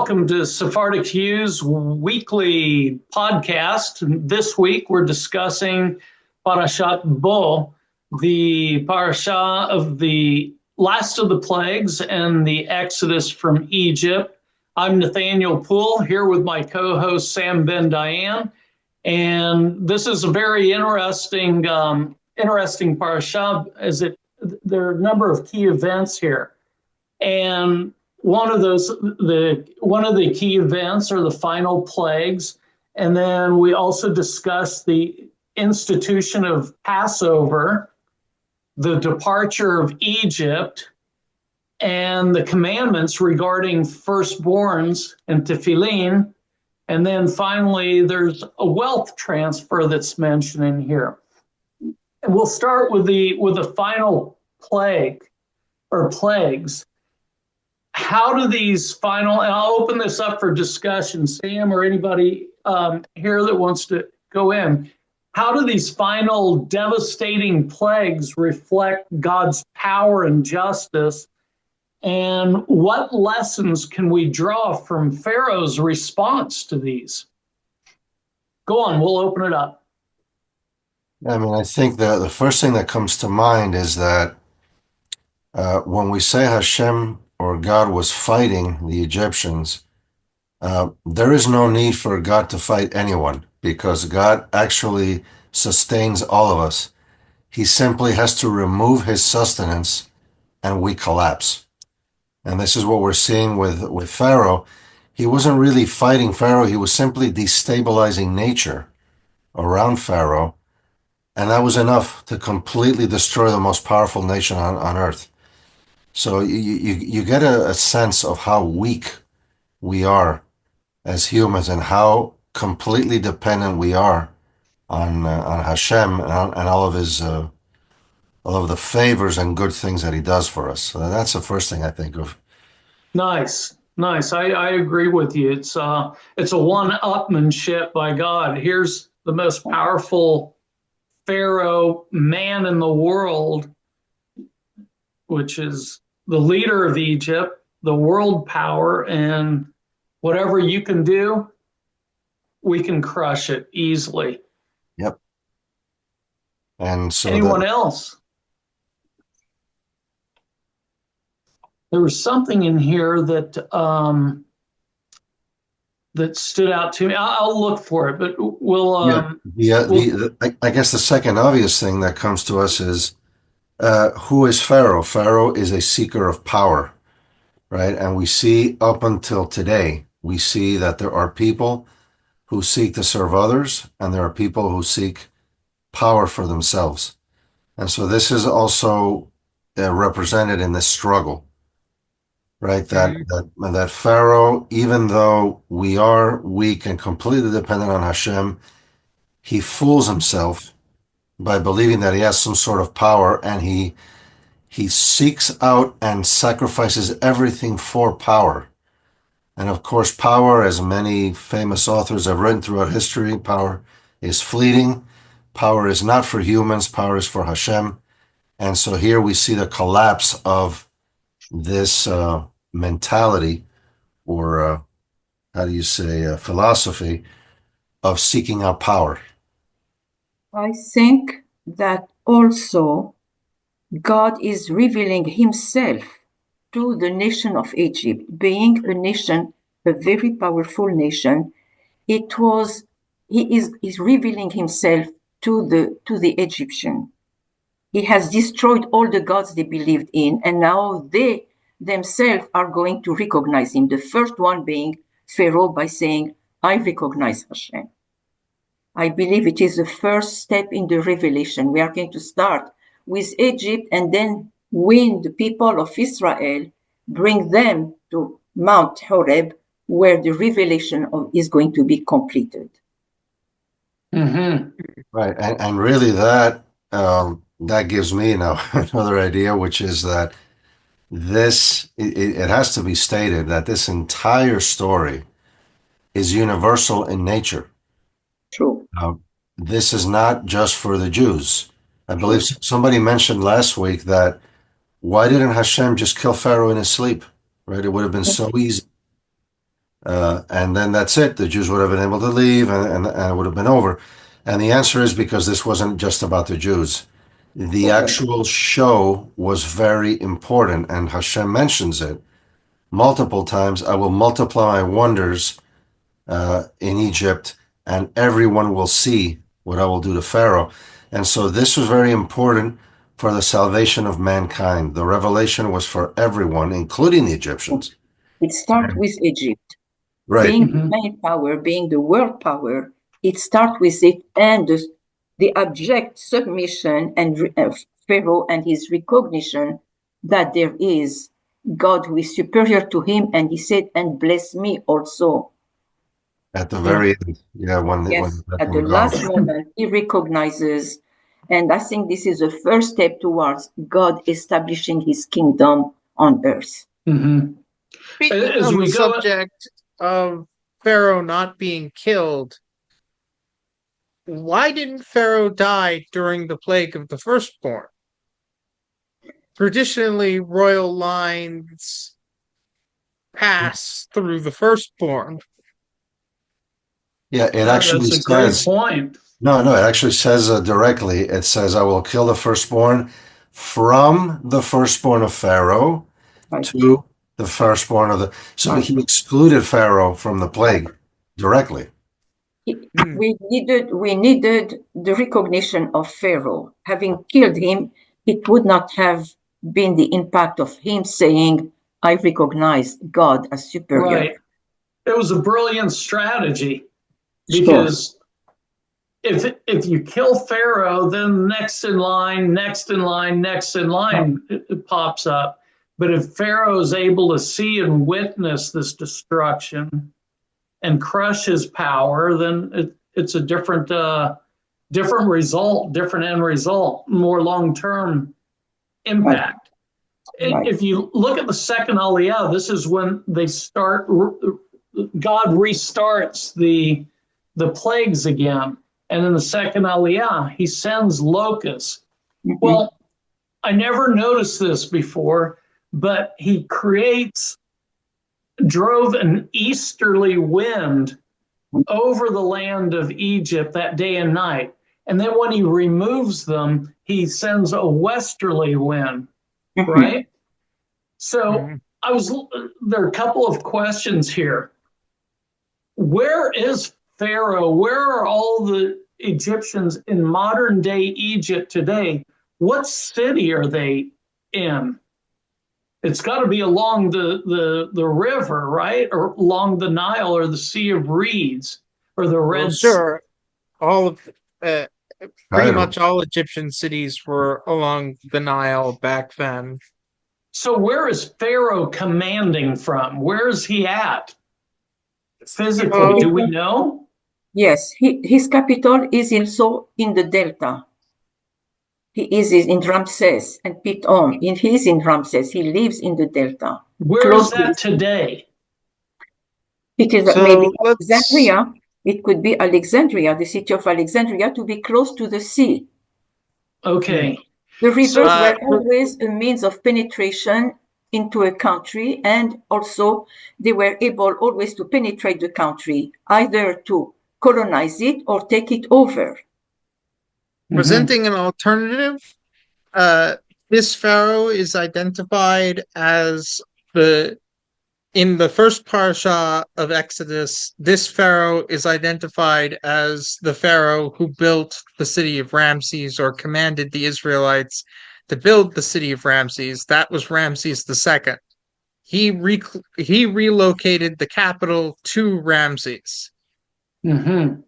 welcome to Sephardic U's weekly podcast. This week we're discussing Parashat Bo, the parasha of the last of the plagues and the Exodus from Egypt. I'm Nathaniel Poole here with my co-host Sam Bendayan, and this is a very interesting parasha as there are a number of key events here. And one of the key events are the final plagues. And then we also discuss the institution of Passover, the departure of Egypt, and the commandments regarding firstborns and tefillin. And then finally, there's a wealth transfer that's mentioned in here. And we'll start with the final plague or plagues. How do these final, and I'll open this up for discussion, Sam or anybody here that wants to go in. How do these final devastating plagues reflect God's power and justice? And what lessons can we draw from Pharaoh's response to these? Go on, we'll open it up. I mean, I think the first thing that comes to mind is that when we say Hashem or God was fighting the Egyptians, there is no need for God to fight anyone because God actually sustains all of us. He simply has to remove his sustenance and we collapse. And this is what we're seeing with Pharaoh. He wasn't really fighting Pharaoh. He was simply destabilizing nature around Pharaoh. And that was enough to completely destroy the most powerful nation on earth. So you get a sense of how weak we are as humans and how completely dependent we are on Hashem and all of the favors and good things that he does for us. So that's the first thing I think of. Nice. I agree with you. It's a one-upmanship by God. Here's the most powerful Pharaoh man in the world, which is the leader of Egypt, the world power, and whatever you can do, we can crush it easily. Yep. And so anyone else? There was something in here that stood out to me. I'll look for it, but we'll. I guess the second obvious thing that comes to us is who is Pharaoh? Pharaoh is a seeker of power, right? And we see up until today, we see that there are people who seek to serve others, and there are people who seek power for themselves. And so this is also represented in this struggle, right? That Pharaoh, even though we are weak and completely dependent on Hashem, he fools himself by believing that he has some sort of power, and he seeks out and sacrifices everything for power. And of course, power, as many famous authors have written throughout history, power is fleeting. Power is not for humans. Power is for Hashem. And so here we see the collapse of this mentality, or philosophy of seeking out power. I think that also God is revealing himself to the nation of Egypt, being a nation, a very powerful nation. He is revealing himself to the Egyptian. He has destroyed all the gods they believed in, and now they themselves are going to recognize him. The first one being Pharaoh, by saying, I recognize Hashem. I believe it is the first step in the revelation. We are going to start with Egypt and then win the people of Israel, bring them to Mount Horeb, where the revelation is going to be completed. Mm-hmm. Right. And really that gives me now another idea, which is that it has to be stated that this entire story is universal in nature. True. This is not just for the Jews. I believe somebody mentioned last week that why didn't Hashem just kill Pharaoh in his sleep, right? It would have been so easy. And then that's it. The Jews would have been able to leave, and it would have been over. And the answer is because this wasn't just about the Jews. The actual show was very important, and Hashem mentions it multiple times. I will multiply my wonders in Egypt, and everyone will see what I will do to Pharaoh. And so this was very important for the salvation of mankind. The revelation was for everyone, including the Egyptians. It starts with Egypt. Right. Being the main power, being the world power, it starts with it, and the abject submission and Pharaoh and his recognition that there is God who is superior to him, and he said, and bless me also. At the very end, when at the last moment, he recognizes, and I think this is the first step towards God establishing his kingdom on earth. Mm-hmm. Speaking on the subject of Pharaoh not being killed, why didn't Pharaoh die during the plague of the firstborn? Traditionally, royal lines pass through the firstborn. Yeah, it actually that's a says. Great point. No, it actually says directly. It says, "I will kill the firstborn from the firstborn of Pharaoh to the firstborn of the." So he excluded Pharaoh from the plague directly. We needed the recognition of Pharaoh. Having killed him, it would not have been the impact of him saying, "I recognize God as superior." Right. It was a brilliant strategy because if you kill Pharaoh, then next in line, it pops up. But if Pharaoh is able to see and witness this destruction and crush his power, then it's a different result, different end result, more long-term impact. Right. If you look at the second Aliyah, this is when they start. God restarts the plagues again, and in the second Aliyah, he sends locusts. Mm-hmm. Well, I never noticed this before, but he drove an easterly wind over the land of Egypt that day and night. And then when he removes them, he sends a westerly wind, right? So there are a couple of questions here. Where is Pharaoh? Where are all the Egyptians in modern day Egypt today? What city are they in? It's got to be along the river, right? Or along the Nile or the Sea of Reeds or the Red Sea. Sure. All of pretty much all Egyptian cities were along the Nile back then. So where is Pharaoh commanding from? Where is he at? Physically, do we know? Yes, his capital is also in the Delta. He is in Ramses and Pithom. He is in Ramses. He lives in the Delta. Where is that today? Because maybe Alexandria. It could be Alexandria, the city of Alexandria, to be close to the sea. Okay. The rivers were always a means of penetration into a country, and also they were able always to penetrate the country, either to colonize it or take it over. Presenting an alternative, this pharaoh is identified as in the first parasha of Exodus, this pharaoh is identified as the pharaoh who built the city of Ramses or commanded the Israelites to build the city of Ramses. That was Ramses II. He relocated the capital to Ramses. Mm-hmm.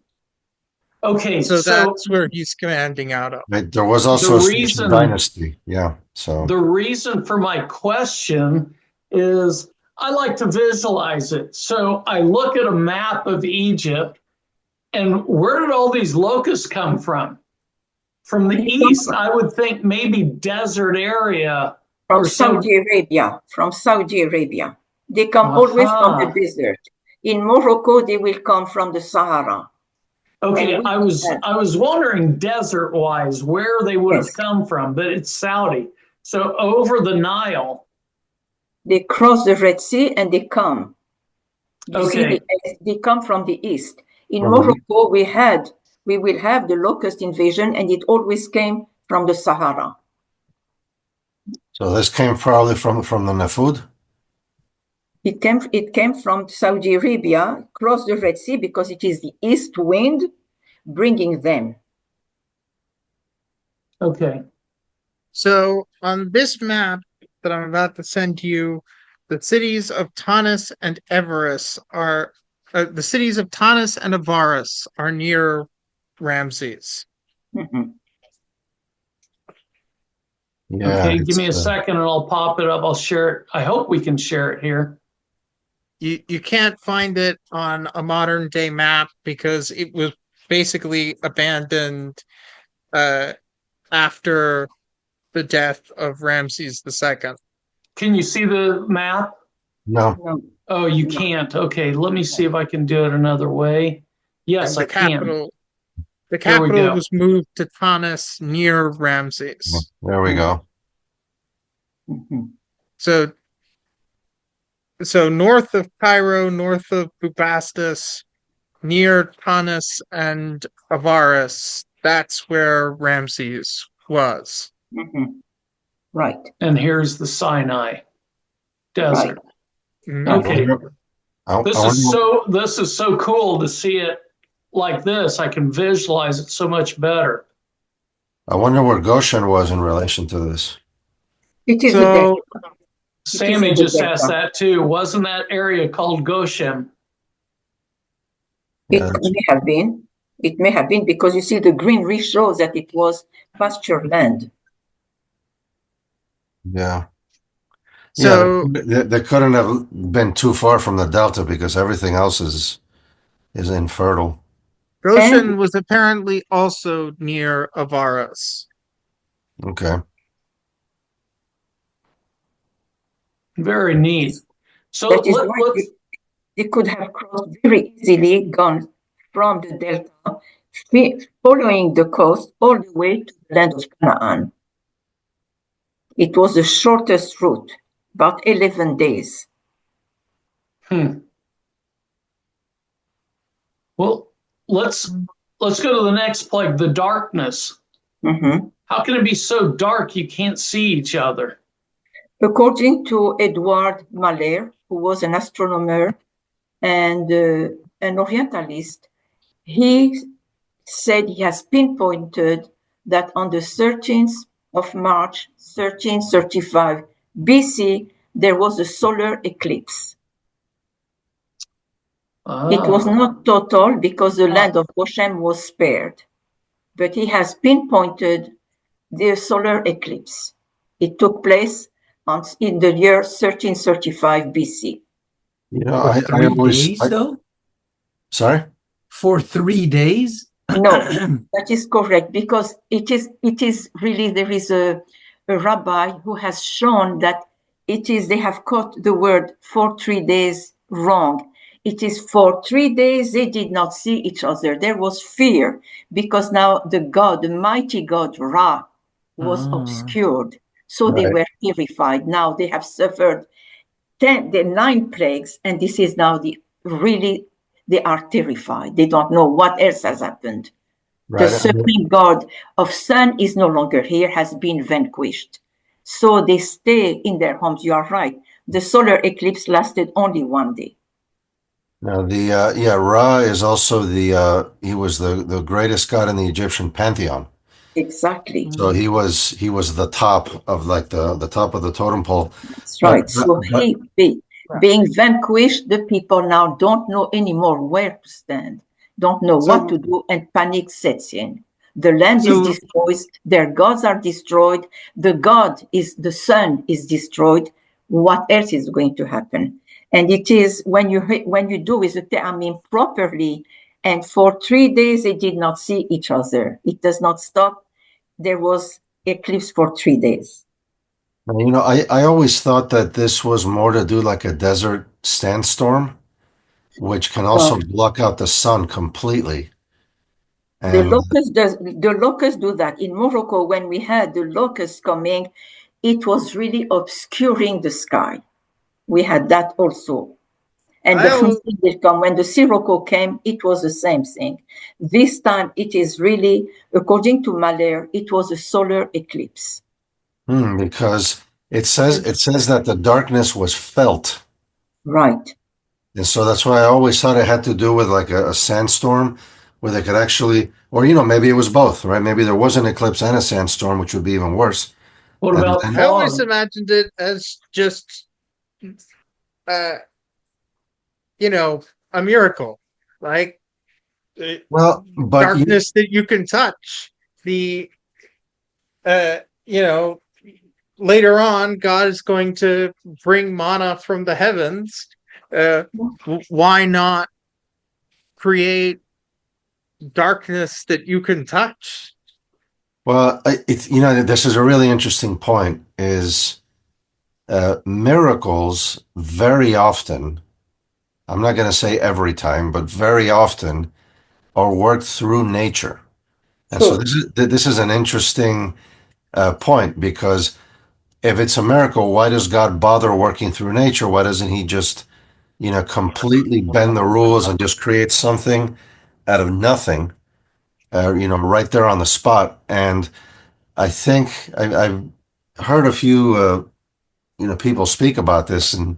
Okay, so that's where he's commanding out of. There was also a Egyptian dynasty. Yeah. So the reason for my question is I like to visualize it. So I look at a map of Egypt, and where did all these locusts come from? From the east, I would think maybe desert area. From Saudi Arabia. From Saudi Arabia. They come always from the desert. In Morocco, they will come from the Sahara. Okay, I was wondering desert-wise where they would have come from, but it's Saudi. So over the Nile. They cross the Red Sea and they come. You see, Okay. they come from the east. In From the- Morocco, we will have the locust invasion, and it always came from the Sahara. So this came probably from the Nafud? It came from Saudi Arabia, across the Red Sea, because it is the east wind bringing them. Okay. So on this map that I'm about to send you, the cities of Tanis and Everus are the cities of Tanis and Avaris are near Ramses. Mhm. Yeah. Okay. Give it's, me a second and I'll pop it up. I'll share it. I hope we can share it here. You can't find it on a modern day map because it was basically abandoned after the death of Ramses II. Can you see the map? No. No, Oh, you no. can't. Okay. Let me see if I can do it another way. Yes, And I can. the There we capital go. was moved to Tanis near Ramses. There we go. Mhm. So north of Cairo, north of Bubastis, near Tanis and Avaris, that's where Ramses was. Mhm. Right, And here's the Sinai right. Desert. Mhm. I Okay. wonder, I This wonder, is so cool to see it like this. I can visualize it so much better. I wonder where Goshen was in relation to this. It is a So delta. It is Sammy in the just asked delta. that too. Wasn't that area called Goshen? Yeah, It may have been. It may have been because you see the greenery shows that it was pasture land. yeah. Yeah, so they couldn't have been too far from the delta because everything else is infertile. And Goshen was apparently also near Avaris. Okay. Very neat. So that is why they could have crossed very easily, gone from the delta, following the coast all the way to the land of Canaan. It was the shortest route, about 11 days. well, let's go to the next plague, the darkness. Mhm. How can it be so dark you can't see each other? According to Edward Malher, who was an astronomer and an Orientalist, he said he has pinpointed that on the 13th of March, 1335 BC, there was a solar eclipse. It was not total because the land of Goshen was spared, but he has pinpointed the solar eclipse. It took place in the year 1335 BC. You know, For I 3 days, though? sorry? For 3 days? No, that is correct because it is really there is a rabbi who has shown that they have caught the word for 3 days wrong. It is for 3 days they did not see each other. There was fear because now the mighty God Ra was obscured. So they Right. were terrified. Now they have suffered the 9 plagues, and this is now they are terrified. They don't know what else has happened. The Right. supreme God of sun is no longer here, has been vanquished. So they stay in their homes. You are right. The solar eclipse lasted only 1 day. Now Ra is also he was the greatest god in the Egyptian pantheon. Exactly. So he was the top of like the top of the totem pole. That's But right. So but being vanquished, the people now don't know anymore where to stand, don't know what So to do, and panic sets in. The land is so destroyed, their gods are destroyed, the sun is destroyed. What else is going to happen? And it is when you do with the Te'amim properly, and for 3 days they did not see each other. It does not stop. There was eclipse for 3 days. I always thought that this was more to do like a desert sandstorm, which can also No. block out the sun completely. The And locusts do that. In Morocco, when we had the locusts coming, it was really obscuring the sky. We had that also. And the thing will come. When the Sirocco came, it was the same thing. This time, it is really, according to Mahler, it was a solar eclipse. Because it says that the darkness was felt. Right. And so that's why I always thought it had to do with like a sandstorm where they could actually, or, maybe it was both, right? Maybe there was an eclipse and a sandstorm, which would be even worse. What about I always fog? imagined it as just, a miracle, like Well, but darkness that you can touch. The, later on, God is going to bring manna from the heavens. Why not create darkness that you can touch? well, this is a really interesting point. Is miracles very often, I'm not going to say every time, but very often are worked through nature. And so this is an interesting point, because if it's a miracle, why does God bother working through nature? Why doesn't he just, completely bend the rules and just create something out of nothing, right there on the spot? And I think I've heard a few, people speak about this. And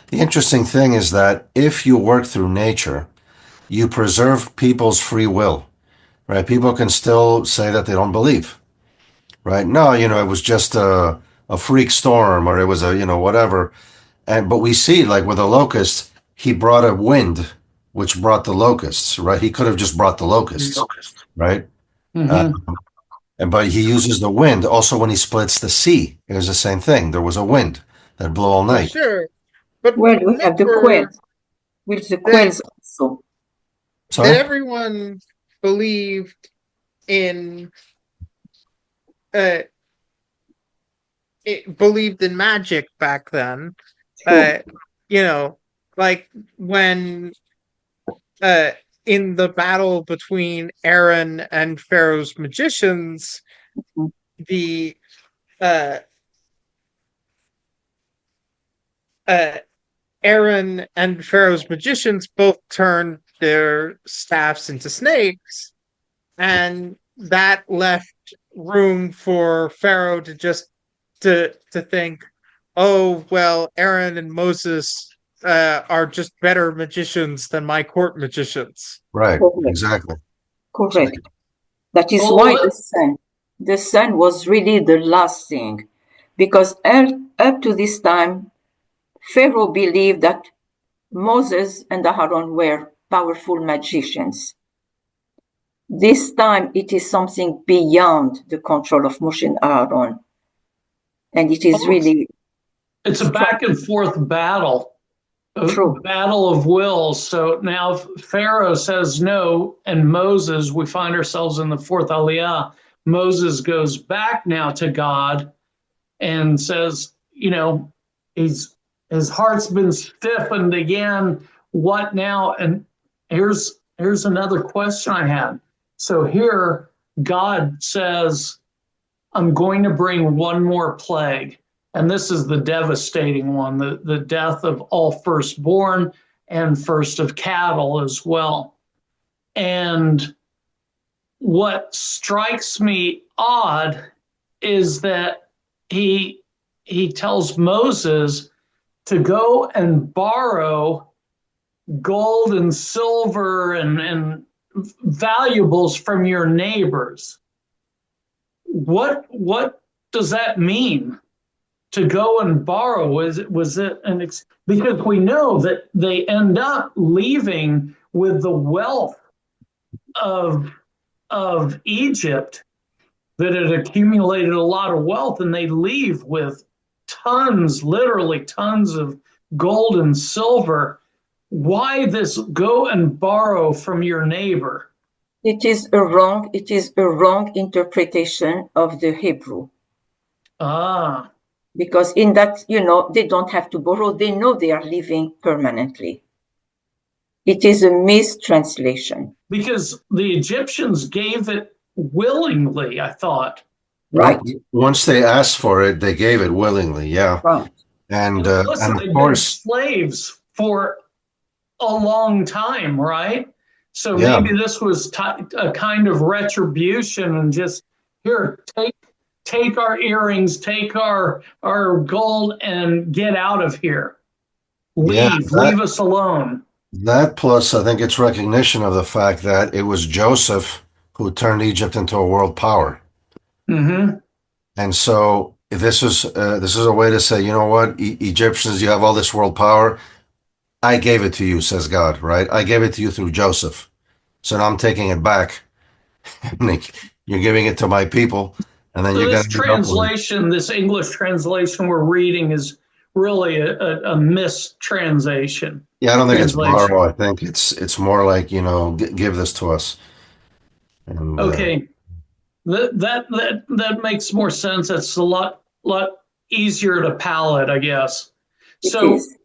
the interesting thing is that if you work through nature, you preserve people's free will, right? People can still say that they don't believe, right? No, it was just a freak storm, or it was whatever. But we see, like with the locusts, he brought a wind, which brought the locusts, right? He could have just brought the locusts, right? Mm-hmm. But he uses the wind. Also, when he splits the sea, it was the same thing. There was a wind that blew all night. Sure, but Well, we have the remember quails. With the that quails also. Sorry? everyone believed in uh, believed in magic back then. True. Like when uh, in the battle between Aaron and Pharaoh's magicians, Mhm. the uh, uh, Aaron and Pharaoh's magicians both turned their staffs into snakes, and that left room for Pharaoh to just to think, oh well, Aaron and Moses are just better magicians than my court magicians. Right, Correct. exactly. Correct. That is Well, why the sun was really the last thing, because up to this time, Pharaoh believed that Moses and Aaron were powerful magicians. This time, it is something beyond the control of Moshe and Aaron, and it is really it's a back and forth battle, a true. battle of wills. So now Pharaoh says no, and Moses, we find ourselves in the fourth Aliyah. Moses goes back now to God and says, his heart's been stiffened again. What now? And here's another question I had. So here, God says, I'm going to bring one more plague. And this is the devastating one, the death of all firstborn and first of cattle as well. And what strikes me odd is that he tells Moses to go and borrow gold and silver and valuables from your neighbors. What does that mean? To go and borrow? Was it because we know that they end up leaving with the wealth of Egypt, that had accumulated a lot of wealth, and they leave with tons, literally tons of gold and silver. Why this go and borrow from your neighbor? It is a wrong interpretation of the Hebrew. Ah. Because in that, they don't have to borrow. They know they are living permanently. It is a mistranslation. Because the Egyptians gave it willingly, I thought. Right. Once they asked for it, they gave it willingly. Yeah. Right. And Listen, of they've been course, slaves for a long time, right? So Yeah, maybe this was a kind of retribution, and just here, take our earrings, take our gold, and get out of here. yeah. Leave us alone. That plus, I think it's recognition of the fact that it was Joseph who turned Egypt into a world power. Mm-hmm. And so if this is a way to say, you know what, Egyptians, you have all this world power. I gave it to you, says God, right? I gave it to you through Joseph. So now I'm taking it back. You're giving it to my people, and then So you're this going to end up with it. translation, this English translation we're reading, is really a mistranslation. Yeah, I don't think it's Translation. borrow. I think it's more like, give this to us. And Okay, that makes more sense. It's a lot easier to palate, I guess. It So is.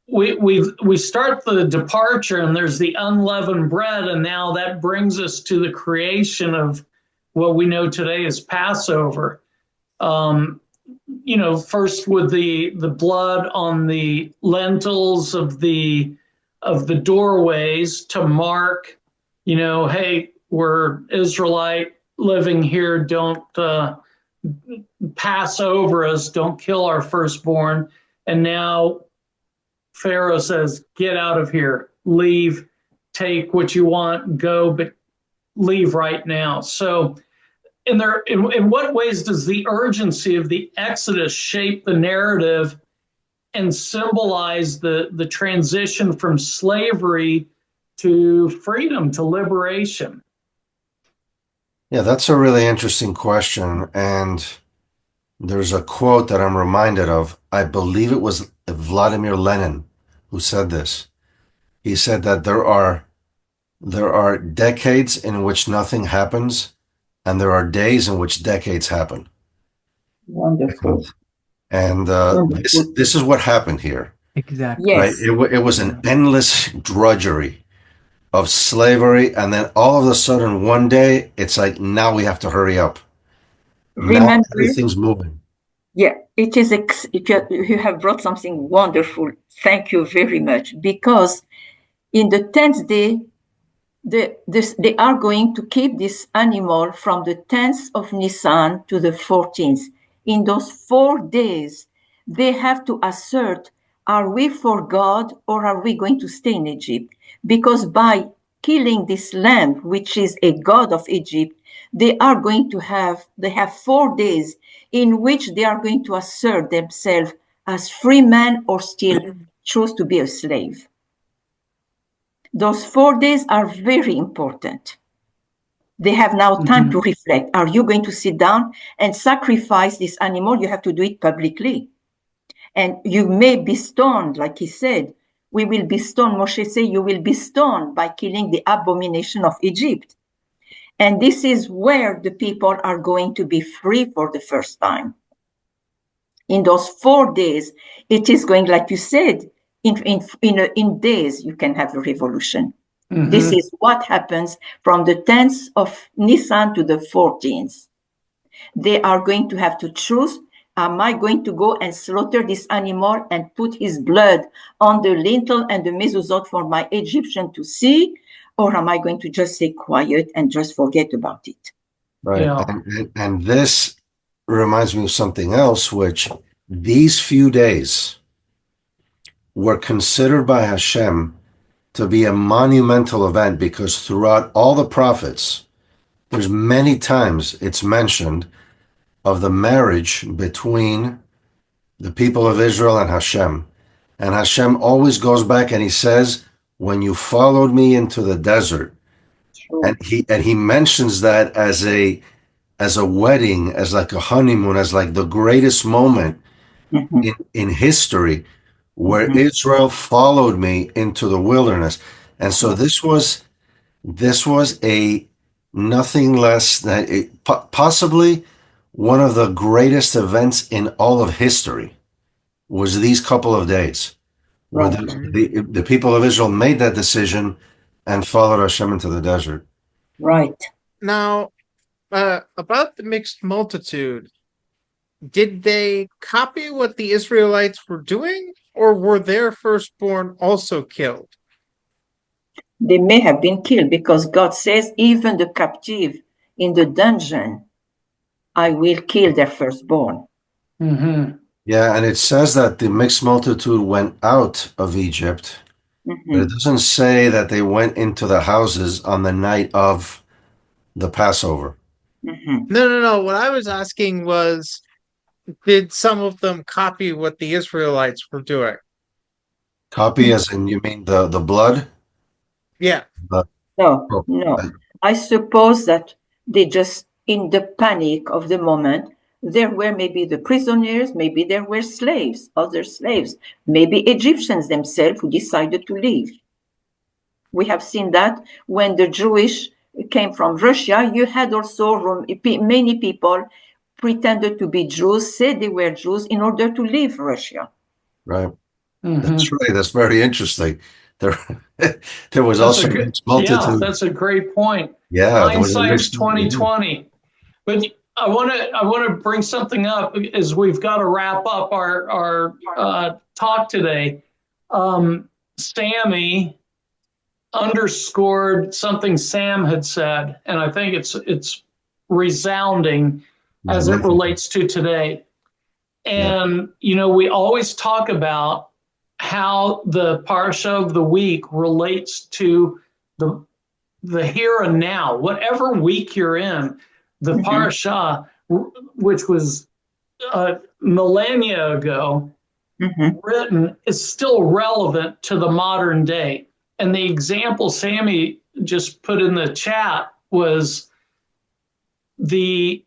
we start the departure, and there's the unleavened bread, and now that brings us to the creation of what we know today as Passover. Um, first with the blood on the lintels of the doorways to mark, hey, we're Israelite living here. Don't pass over us. Don't kill our firstborn. And now Pharaoh says, get out of here, leave, take what you want, go, but leave right now. So in what ways does the urgency of the Exodus shape the narrative and symbolize the transition from slavery to freedom, to liberation? yeah, that's a really interesting question. And there's a quote that I'm reminded of. I believe it was Vladimir Lenin who said this. He said that there are decades in which nothing happens, and there are days in which decades happen. Wonderful. And this Wonderful. this is what happened here, Exactly. right? Yes. It was an Yeah. endless drudgery of slavery, and then all of a sudden, one day, it's like, now we have to hurry up. Now Remember, everything's moving. yeah, it is. You have brought something wonderful. Thank you very much. Because in the 10th day, they are going to keep this animal from the 10th of Nisan to the 14th. In those 4 days, they have to assert, are we for God or are we going to stay in Egypt? Because by killing this lamb, which is a god of Egypt, they have 4 days in which they are going to assert themselves as free men or still choose to be a slave. Those 4 days are very important. They have now time to reflect. Are you going to sit down and sacrifice this animal? You have to do it publicly. And you may be stoned, like he said. We will be stoned. Moshe said, you will be stoned by killing the abomination of Egypt. And this is where the people are going to be free for the first time. In those 4 days, it is going, like you said, in days, you can have a revolution. Mm-hmm. This is what happens from the 10th of Nisan to the 14th. They are going to have to choose, am I going to go and slaughter this animal and put his blood on the lintel and the mezuzot for my Egyptian to see? Or am I going to just stay quiet and just forget about it? Right. Yeah. And this reminds me of something else, which these few days were considered by Hashem to be a monumental event, because throughout all the prophets, there's many times it's mentioned of the marriage between the people of Israel and Hashem. And Hashem always goes back and he says, when you followed me into the desert, True. and he mentions that as a wedding, as like a honeymoon, as like the greatest moment in history, where Israel followed me into the wilderness. And so this was a nothing less than possibly one of the greatest events in all of history, was these couple of days where Right. the people of Israel made that decision and followed Hashem into the desert. Right. Now, about the mixed multitude, did they copy what the Israelites were doing, or were their firstborn also killed? They may have been killed because God says, even the captive in the dungeon, I will kill their firstborn. Mm-hmm. Yeah, and it says that the mixed multitude went out of Egypt, but it doesn't say that they went into the houses on the night of the Passover. No. What I was asking was, did some of them copy what the Israelites were doing? Copy, as in you mean the blood? Yeah. The, No, oh, no. I suppose that they just, in the panic of the moment, there were maybe the prisoners, maybe there were slaves, other slaves, maybe Egyptians themselves who decided to leave. We have seen that when the Jewish came from Russia, you had also many people pretended to be Jews, said they were Jews in order to leave Russia. right. Mm-hmm. That's right. That's very interesting. There, there was That's also a a good, mixed multitude. that's a great point. Yeah, there was a Hindsight's mixed multitude. 2020. But I want to bring something up as we've got to wrap up our talk today. Sammy underscored something Sam had said, and I think it's resounding as it relates to today. And you know, we always talk about how the parsha of the week relates to the here and now. Whatever week you're in, the parsha, which was millennia ago, written, is still relevant to the modern day. And the example Sammy just put in the chat was the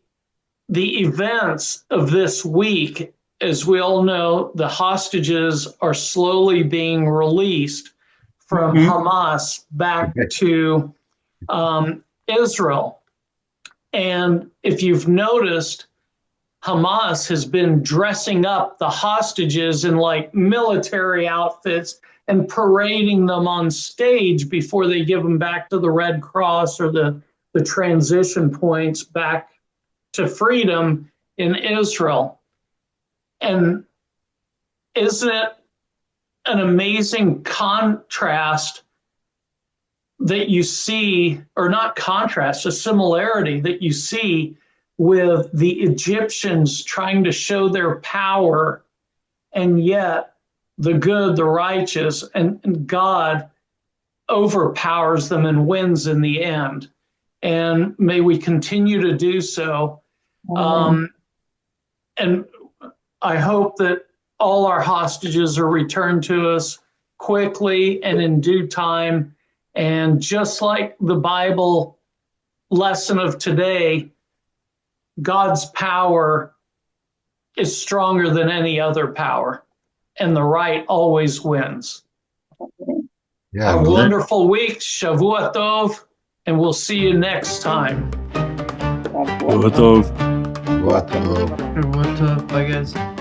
events of this week. As we all know, the hostages are slowly being released from Hamas back to Israel. And if you've noticed, Hamas has been dressing up the hostages in like military outfits and parading them on stage before they give them back to the Red Cross or the transition points back to freedom in Israel. And isn't it an amazing contrast that you see, or not contrast, a similarity that you see with the Egyptians trying to show their power, and yet the good, the righteous, and God overpowers them and wins in the end. And may we continue to do so. And I hope that all our hostages are returned to us quickly and in due time. And just like the Bible lesson of today, God's power is stronger than any other power, and the right always wins. Yeah, A wonderful week, Shavua Tov, and we'll see you next time. What of? What? What up? Bye, guys.